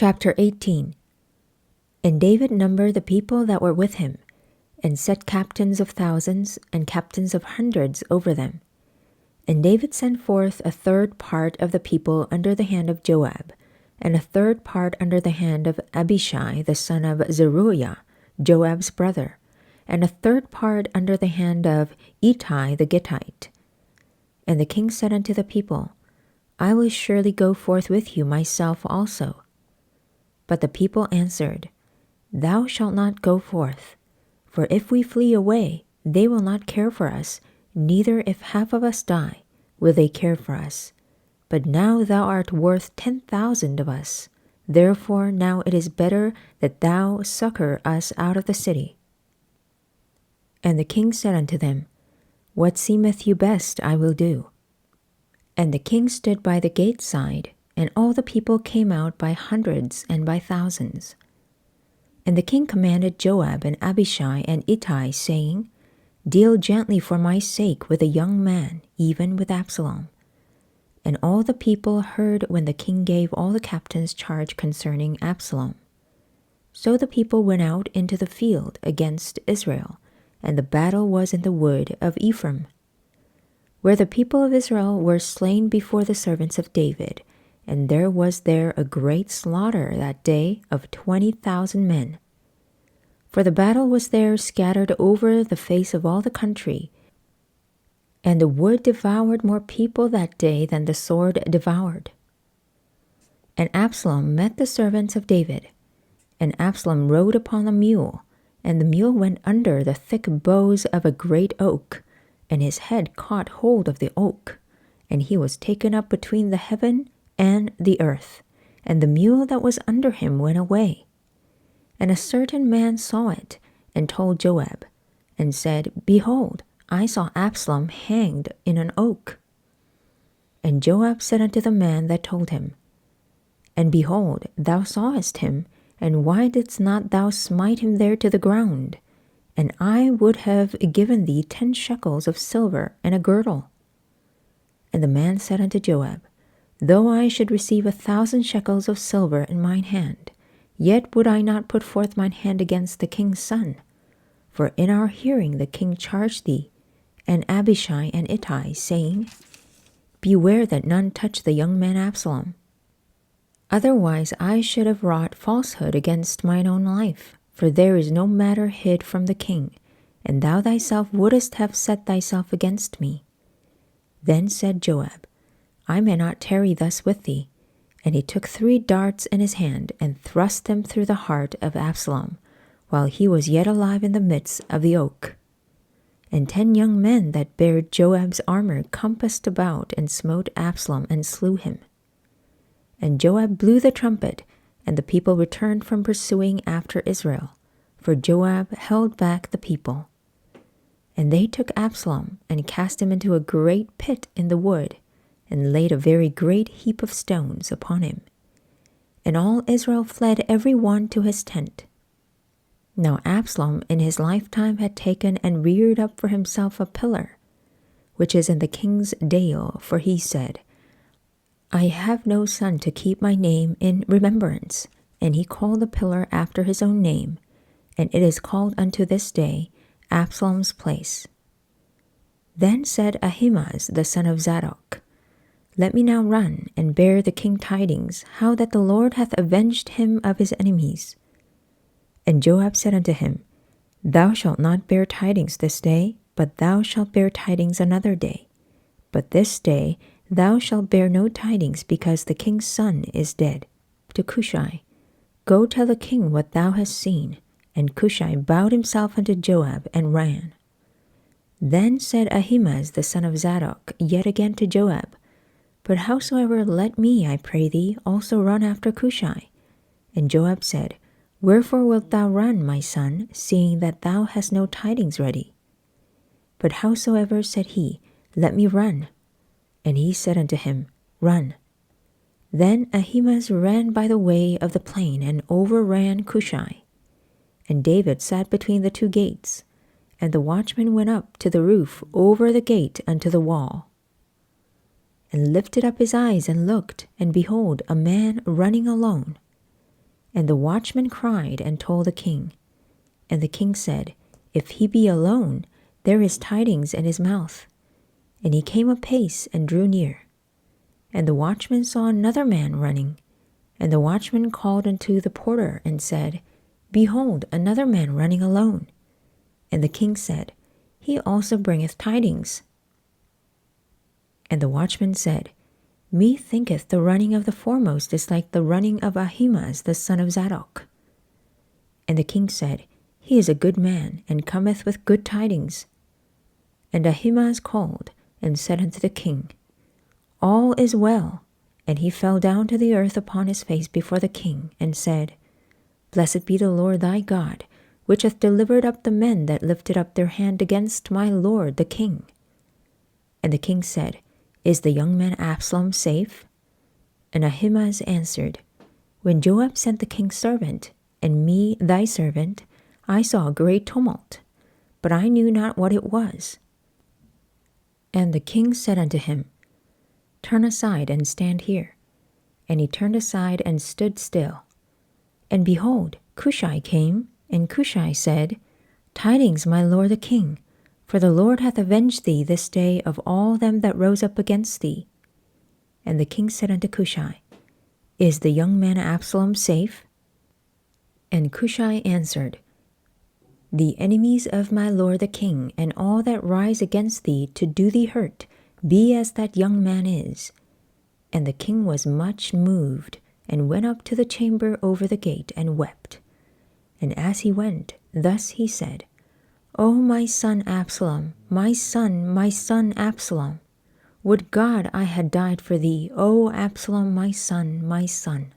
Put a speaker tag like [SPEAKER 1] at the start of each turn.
[SPEAKER 1] Chapter 18. And David numbered the people that were with him, and set captains of thousands and captains of hundreds over them. And David sent forth a third part of the people under the hand of Joab, and a third part under the hand of Abishai the son of Zeruiah, Joab's brother, and a third part under the hand of Ittai the Gittite. And the king said unto the people, I will surely go forth with you myself also. But the people answered, Thou shalt not go forth, for if we flee away, they will not care for us, neither if half of us die, will they care for us. But now thou art worth 10,000 of us. Therefore now it is better that thou succor us out of the city. And the king said unto them, What seemeth you best I will do. And the king stood by the gate side, and all the people came out by hundreds and by thousands. And the king commanded Joab and Abishai and Ittai, saying, Deal gently for my sake with a young man, even with Absalom. And all the people heard when the king gave all the captains charge concerning Absalom. So the people went out into the field against Israel, and the battle was in the wood of Ephraim, where the people of Israel were slain before the servants of David, and there was there a great slaughter that day of 20,000 men. For the battle was there scattered over the face of all the country, and the wood devoured more people that day than the sword devoured. And Absalom met the servants of David, and Absalom rode upon a mule, and the mule went under the thick boughs of a great oak, and his head caught hold of the oak, and he was taken up between the heaven and the earth, and the mule that was under him went away. And a certain man saw it, and told Joab, and said, Behold, I saw Absalom hanged in an oak. And Joab said unto the man that told him, And behold, thou sawest him, and why didst not thou smite him there to the ground? And I would have given thee 10 shekels of silver and a girdle. And the man said unto Joab, Though I should receive 1,000 shekels of silver in mine hand, yet would I not put forth mine hand against the king's son. For in our hearing the king charged thee, and Abishai and Ittai, saying, Beware that none touch the young man Absalom. Otherwise I should have wrought falsehood against mine own life, for there is no matter hid from the king, and thou thyself wouldest have set thyself against me. Then said Joab, I may not tarry thus with thee. And he took 3 darts in his hand, and thrust them through the heart of Absalom, while he was yet alive in the midst of the oak. And 10 young men that bare Joab's armor compassed about, and smote Absalom, and slew him. And Joab blew the trumpet, and the people returned from pursuing after Israel, for Joab held back the people. And they took Absalom, and cast him into a great pit in the wood, and laid a very great heap of stones upon him. And all Israel fled every one to his tent. Now Absalom in his lifetime had taken and reared up for himself a pillar, which is in the king's dale, for he said, I have no son to keep my name in remembrance. And he called the pillar after his own name, and it is called unto this day Absalom's place. Then said Ahimaaz the son of Zadok, Let me now run, and bear the king tidings, how that the Lord hath avenged him of his enemies. And Joab said unto him, Thou shalt not bear tidings this day, but thou shalt bear tidings another day. But this day thou shalt bear no tidings, because the king's son is dead. To Cushai, Go tell the king what thou hast seen. And Cushai bowed himself unto Joab, and ran. Then said Ahimaaz the son of Zadok yet again to Joab, But howsoever let me, I pray thee, also run after Cushai. And Joab said, Wherefore wilt thou run, my son, seeing that thou hast no tidings ready? But howsoever, said he, let me run. And he said unto him, Run. Then Ahimaaz ran by the way of the plain, and overran Cushai. And David sat between the 2 gates, and the watchman went up to the roof over the gate unto the wall, and lifted up his eyes and looked, and behold, a man running alone. And the watchman cried and told the king. And the king said, If he be alone, there is tidings in his mouth. And he came apace and drew near. And the watchman saw another man running. And the watchman called unto the porter and said, Behold, another man running alone. And the king said, He also bringeth tidings. And the watchman said, Methinketh the running of the foremost is like the running of Ahimaaz the son of Zadok. And the king said, He is a good man, and cometh with good tidings. And Ahimaaz called, and said unto the king, All is well. And he fell down to the earth upon his face before the king, and said, Blessed be the Lord thy God, which hath delivered up the men that lifted up their hand against my lord the king. And the king said, Is the young man Absalom safe? And Ahimaaz answered, When Joab sent the king's servant, and me thy servant, I saw a great tumult, but I knew not what it was. And the king said unto him, Turn aside and stand here. And he turned aside and stood still. And behold, Cushai came, and Cushai said, Tidings, my lord the king, for the Lord hath avenged thee this day of all them that rose up against thee. And the king said unto Cushai, Is the young man Absalom safe? And Cushai answered, The enemies of my lord the king, and all that rise against thee to do thee hurt, be as that young man is. And the king was much moved, and went up to the chamber over the gate, and wept. And as he went, thus he said, O my son Absalom, my son Absalom! Would God I had died for thee, O Absalom, my son, my son!